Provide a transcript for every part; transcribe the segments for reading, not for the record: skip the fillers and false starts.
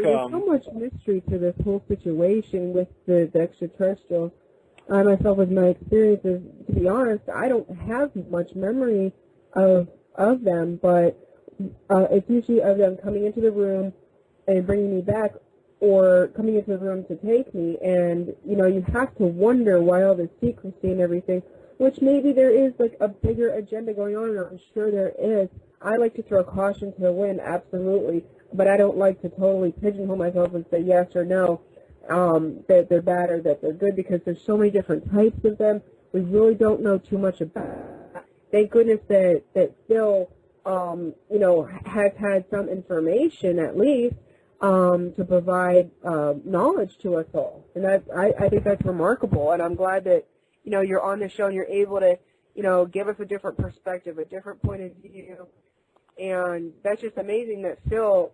there's so much mystery to this whole situation with the extraterrestrials. I myself, with my experiences, to be honest, I don't have much memory of them, but it's usually of them coming into the room and bringing me back, or coming into the room to take me. And, you know, you have to wonder why all this secrecy and everything, which maybe there is, like, a bigger agenda going on, and I'm sure there is. I like to throw caution to the wind, absolutely, but I don't like to totally pigeonhole myself and say yes or no, that they're bad or that they're good, because there's so many different types of them. We really don't know too much about it. Thank goodness that Phil, you know, has had some information at least to provide knowledge to us all. And I think that's remarkable, and I'm glad that, you know, you're on the show and you're able to, you know, give us a different perspective, a different point of view. And that's just amazing that Phil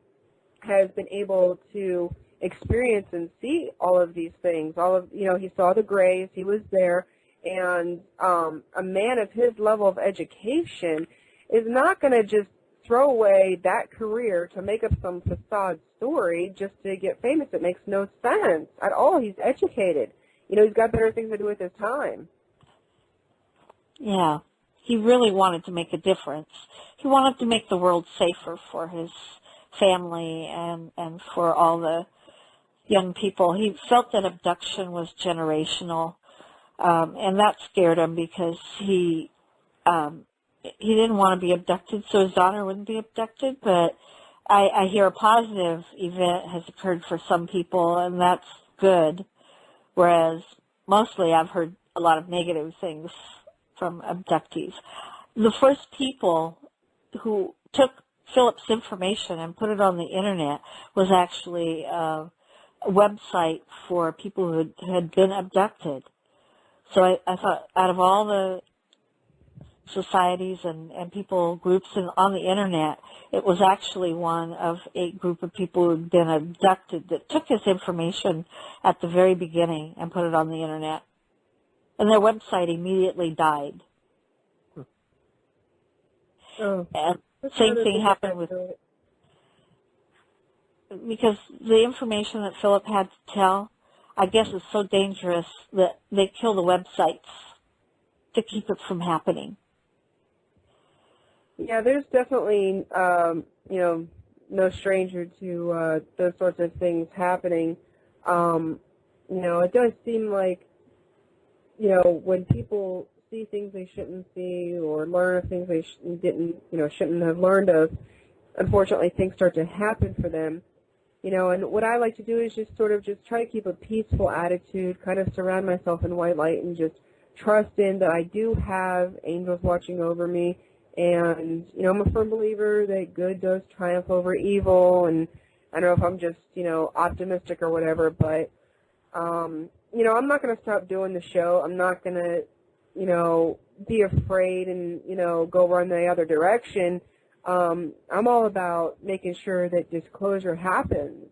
has been able to experience and see all of these things. All of, you know, he saw the grays, he was there, and a man of his level of education is not going to just throw away that career to make up some facade story just to get famous. It makes no sense at all. He's educated. You know, he's got better things to do with his time. Yeah, he really wanted to make a difference. He wanted to make the world safer for his family and for all the young people. He felt that abduction was generational, and that scared him because he didn't want to be abducted so his daughter wouldn't be abducted. But I hear a positive event has occurred for some people, and that's good, whereas mostly I've heard a lot of negative things from abductees. The first people who took Philip's information and put it on the internet was actually a website for people who had been abducted. So I thought, out of all the societies and people, groups on the internet, it was actually one of a group of people who had been abducted that took his information at the very beginning and put it on the internet. And their website immediately died. Oh, and same thing happened with, because the information that Philip had to tell, I guess, is so dangerous that they kill the websites to keep it from happening. Yeah, there's definitely, you know, no stranger to those sorts of things happening. You know, it does seem like, you know, when people see things they shouldn't see or learn of things they shouldn't have learned of, unfortunately things start to happen for them. You know, and what I like to do is just sort of just try to keep a peaceful attitude, kind of surround myself in white light and just trust in that I do have angels watching over me. And, you know, I'm a firm believer that good does triumph over evil, and I don't know if I'm just, you know, optimistic or whatever, but, you know, I'm not going to stop doing the show. I'm not going to, you know, be afraid and, you know, go run the other direction. I'm all about making sure that disclosure happens,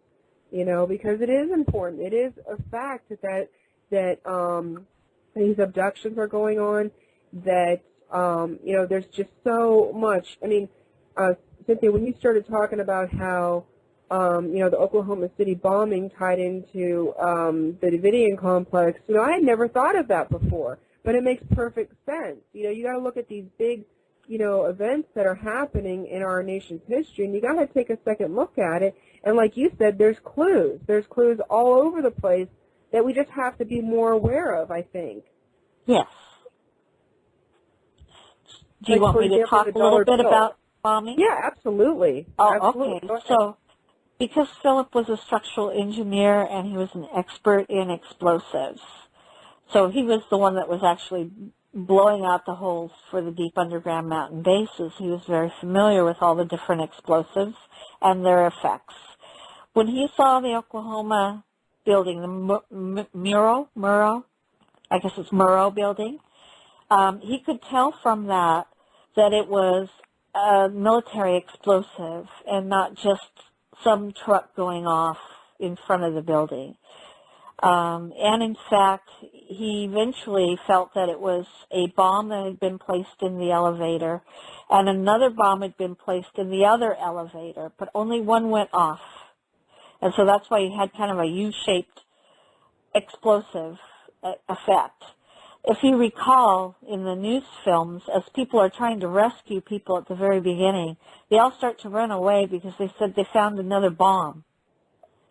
you know, because it is important. It is a fact that these abductions are going on, that, you know, there's just so much. I mean, Cynthia, when you started talking about how, you know, the Oklahoma City bombing tied into the Davidian complex, you know, I had never thought of that before, but it makes perfect sense. You know, you got to look at these big, you know, events that are happening in our nation's history, and you got to take a second look at it. And like you said, there's clues. There's clues all over the place that we just have to be more aware of, I think. Yes. Do you want me to talk a little bit about bombing? Yeah, absolutely. Oh, absolutely. okay. So, because Philip was a structural engineer and he was an expert in explosives, so he was the one that was actually blowing out the holes for the deep underground mountain bases. He was very familiar with all the different explosives and their effects. When he saw the Oklahoma building, the Murrow, I guess it's Murrow building, he could tell from that it was a military explosive and not just some truck going off in front of the building. And in fact, he eventually felt that it was a bomb that had been placed in the elevator, and another bomb had been placed in the other elevator, but only one went off. And so that's why you had kind of a U-shaped explosive effect. If you recall in the news films, as people are trying to rescue people at the very beginning, they all start to run away because they said they found another bomb.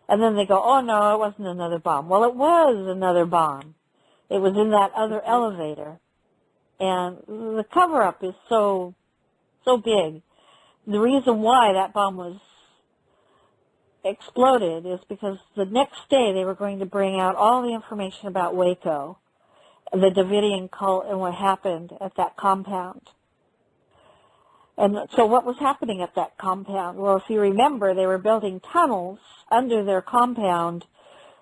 And then they go, oh, no, it wasn't another bomb. Well, it was another bomb. It was in that other elevator. And the cover-up is so big. The reason why that bomb was exploded is because the next day they were going to bring out all the information about Waco, the Davidian cult, and what happened at that compound. And so what was happening at that compound? Well, if you remember, they were building tunnels under their compound,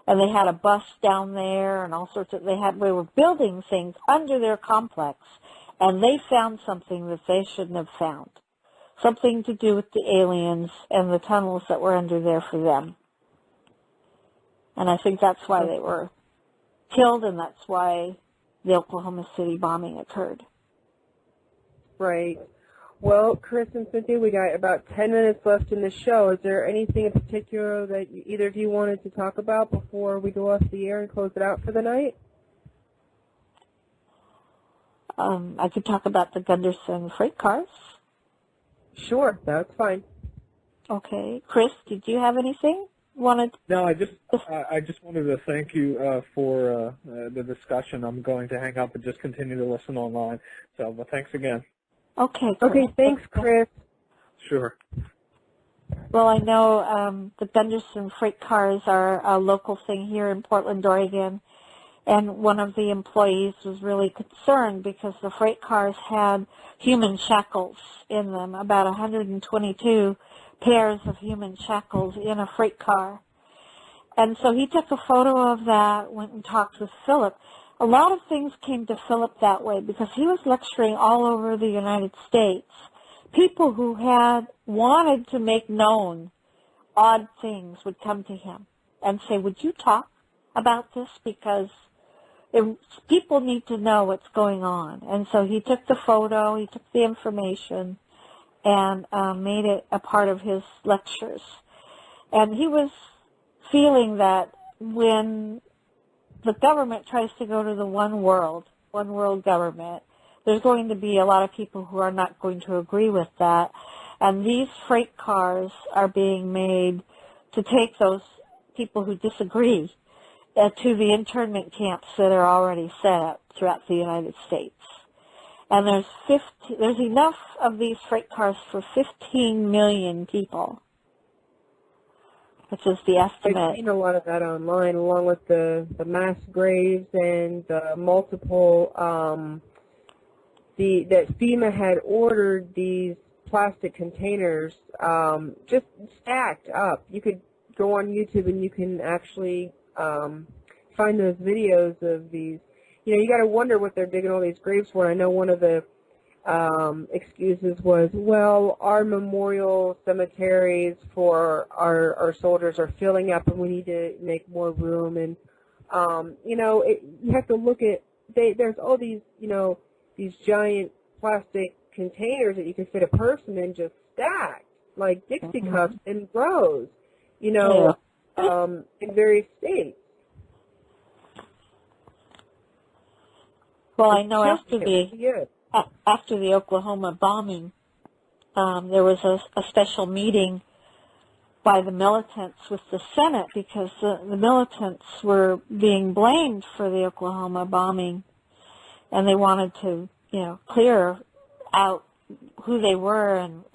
and they had a bus down there and all sorts of, they were building things under their complex, and they found something that they shouldn't have found. Something to do with the aliens and the tunnels that were under there for them. And I think that's why they were killed, and that's why the Oklahoma City bombing occurred. Right. Well, Chris and Cynthia, we got about 10 minutes left in the show. Is there anything in particular that either of you wanted to talk about before we go off the air and close it out for the night? I could talk about the Gunderson freight cars. Sure, that's fine. Okay. Chris, did you have anything? No, I just wanted to thank you for the discussion. I'm going to hang up and just continue to listen online. So, but thanks again. Okay. Chris. Okay, thanks, Chris. Sure. Well, I know the Gunderson freight cars are a local thing here in Portland, Oregon, and one of the employees was really concerned because the freight cars had human shackles in them, about 122 pairs of human shackles in a freight car. And so he took a photo of that, went and talked with Philip. A lot of things came to Philip that way because he was lecturing all over the United States. People who had wanted to make known odd things would come to him and say, would you talk about this? Because people need to know what's going on. And so he took the photo, he took the information, and made it a part of his lectures. And he was feeling that when the government tries to go to the one world government, there's going to be a lot of people who are not going to agree with that. And these freight cars are being made to take those people who disagree to the internment camps that are already set up throughout the United States. And there's enough of these freight cars for 15 million people, which is the estimate. I've seen a lot of that online, along with the mass graves and the multiple, that FEMA had ordered these plastic containers just stacked up. You could go on YouTube and you can actually find those videos of these. You know, you got to wonder what they're digging all these graves for. I know one of the excuses was, well, our memorial cemeteries for our soldiers are filling up and we need to make more room. And, you know, you have to look at, there's all these, you know, these giant plastic containers that you can fit a person in just stacked, like Dixie cups in rows, you know, in various states. Well, I know after the Oklahoma bombing, there was a special meeting by the militants with the Senate because the militants were being blamed for the Oklahoma bombing, and they wanted to, you know, clear out who they were and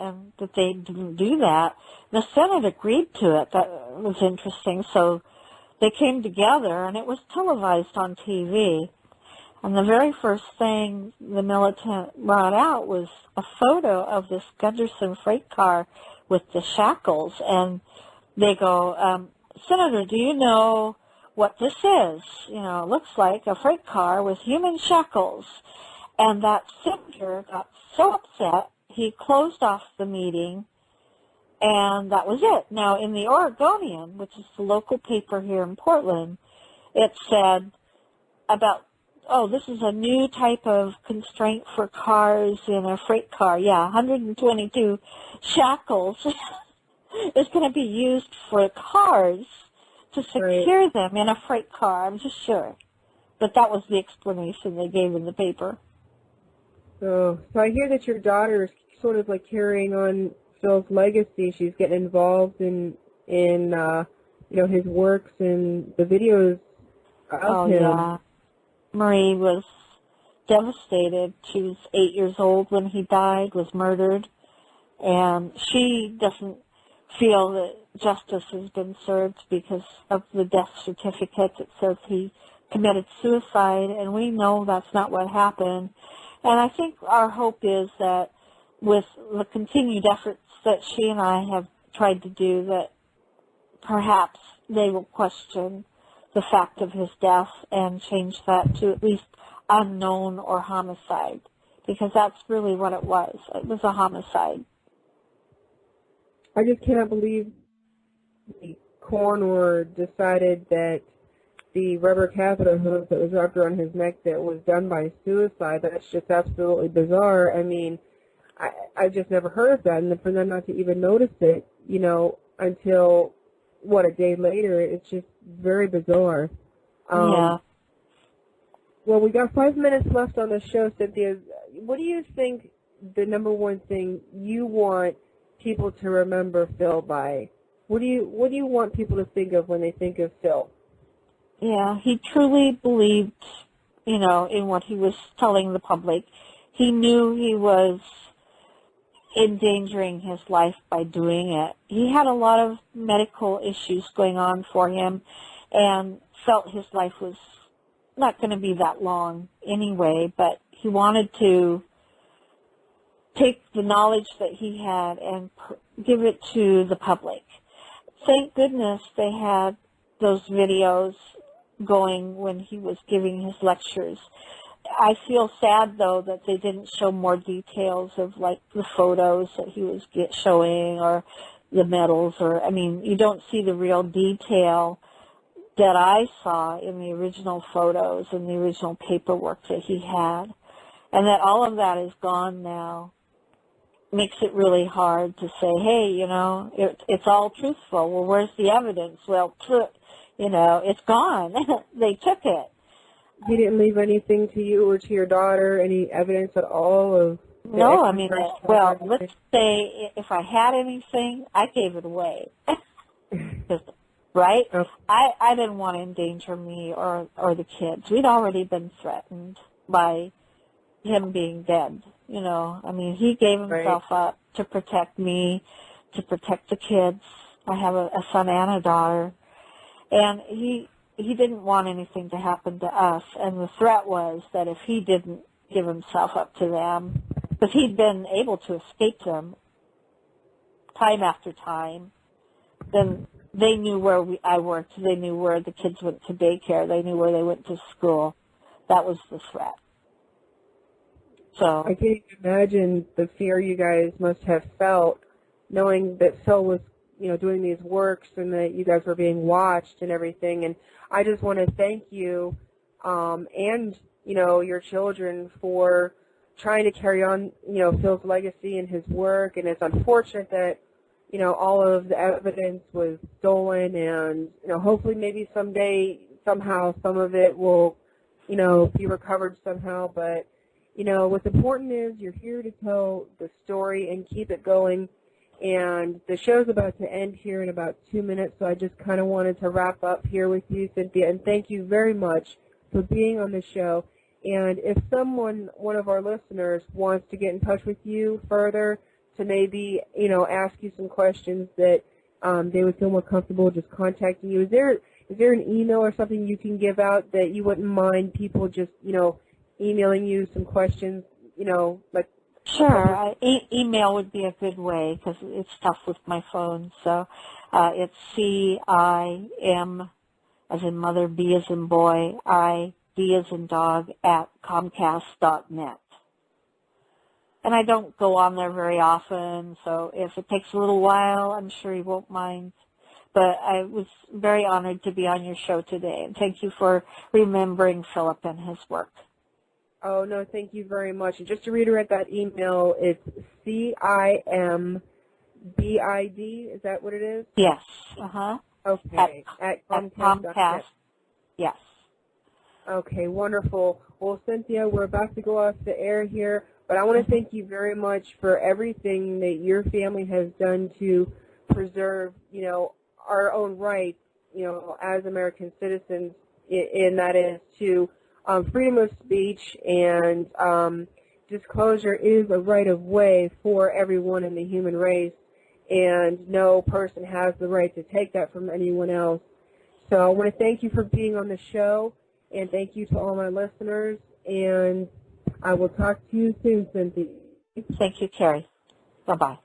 that they didn't do that. The Senate agreed to it. That was interesting. So they came together, and it was televised on TV. And the very first thing the militant brought out was a photo of this Gunderson freight car with the shackles. And they go, Senator, do you know what this is? You know, it looks like a freight car with human shackles. And that senator got so upset, he closed off the meeting, and that was it. Now, in the Oregonian, which is the local paper here in Portland, it said about, oh, this is a new type of constraint for cars in a freight car. Yeah, 122 shackles is going to be used for cars to secure them in a freight car, I'm just sure. But that was the explanation they gave in the paper. So I hear that your daughter is sort of like carrying on Phil's legacy. She's getting involved in his works and the videos of him. Yeah. Marie was devastated. She was 8 years old when he died, was murdered, and she doesn't feel that justice has been served because of the death certificate that says he committed suicide, and we know that's not what happened. And I think our hope is that with the continued efforts that she and I have tried to do, that perhaps they will question the fact of his death and change that to at least unknown or homicide, because that's really what it was. It was a homicide. I just cannot believe the coroner decided that the rubber catheter hook that was wrapped around his neck that was done by suicide. That's just absolutely bizarre. I mean, I just never heard of that, and for them not to even notice it, until, a day later, it's just very bizarre. Yeah. Well, we got 5 minutes left on the show, Cynthia. What do you think the number one thing you want people to remember Phil by? What do you want people to think of when they think of Phil? Yeah, he truly believed, in what he was telling the public. He knew he was endangering his life by doing it. He had a lot of medical issues going on for him and felt his life was not going to be that long anyway, but he wanted to take the knowledge that he had and give it to the public. Thank goodness they had those videos going when he was giving his lectures. I feel sad, though, that they didn't show more details of, like, the photos that he was showing or the medals. You don't see the real detail that I saw in the original photos and the original paperwork that he had. And that all of that is gone now makes it really hard to say, hey, it's all truthful. Well, where's the evidence? Well, it's gone. They took it. He didn't leave anything to you or to your daughter, any evidence at all of... No, let's say if I had anything, I gave it away. Right? Okay. I didn't want to endanger me or the kids. We'd already been threatened by him being dead. He gave himself up to protect me, to protect the kids. I have a son and a daughter. And he didn't want anything to happen to us. And the threat was that if he didn't give himself up to them, because he'd been able to escape them time after time, then they knew where I worked. They knew where the kids went to daycare. They knew where they went to school. That was the threat. So I can't imagine the fear you guys must have felt knowing that Phil was, doing these works and that you guys were being watched and everything. And I just want to thank you and, your children for trying to carry on, Phil's legacy and his work. And it's unfortunate that, all of the evidence was stolen and, hopefully maybe someday, somehow, some of it will, be recovered somehow. But, what's important is you're here to tell the story and keep it going. And the show's about to end here in about 2 minutes, so I just kind of wanted to wrap up here with you, Cynthia. And thank you very much for being on the show. And if one of our listeners wants to get in touch with you further to maybe, ask you some questions that they would feel more comfortable just contacting you, is there an email or something you can give out that you wouldn't mind people just, emailing you some questions, like... Sure. Email would be a good way because it's tough with my phone. So it's CIM, as in mother, B as in boy, I, D as in dog, at Comcast.net. And I don't go on there very often, so if it takes a little while, I'm sure you won't mind. But I was very honored to be on your show today, and thank you for remembering Philip and his work. Oh, no, thank you very much. And just to reiterate that email, it's CIM, BID, is that what it is? Yes. Uh-huh. Okay. At Comcast. Yes. Okay, wonderful. Well, Cynthia, we're about to go off the air here, but I want to thank you very much for everything that your family has done to preserve, our own rights, as American citizens, and that is to freedom of speech, and disclosure is a right of way for everyone in the human race, and no person has the right to take that from anyone else. So I want to thank you for being on the show, and thank you to all my listeners, and I will talk to you soon, Cynthia. Thank you, Carrie. Bye-bye.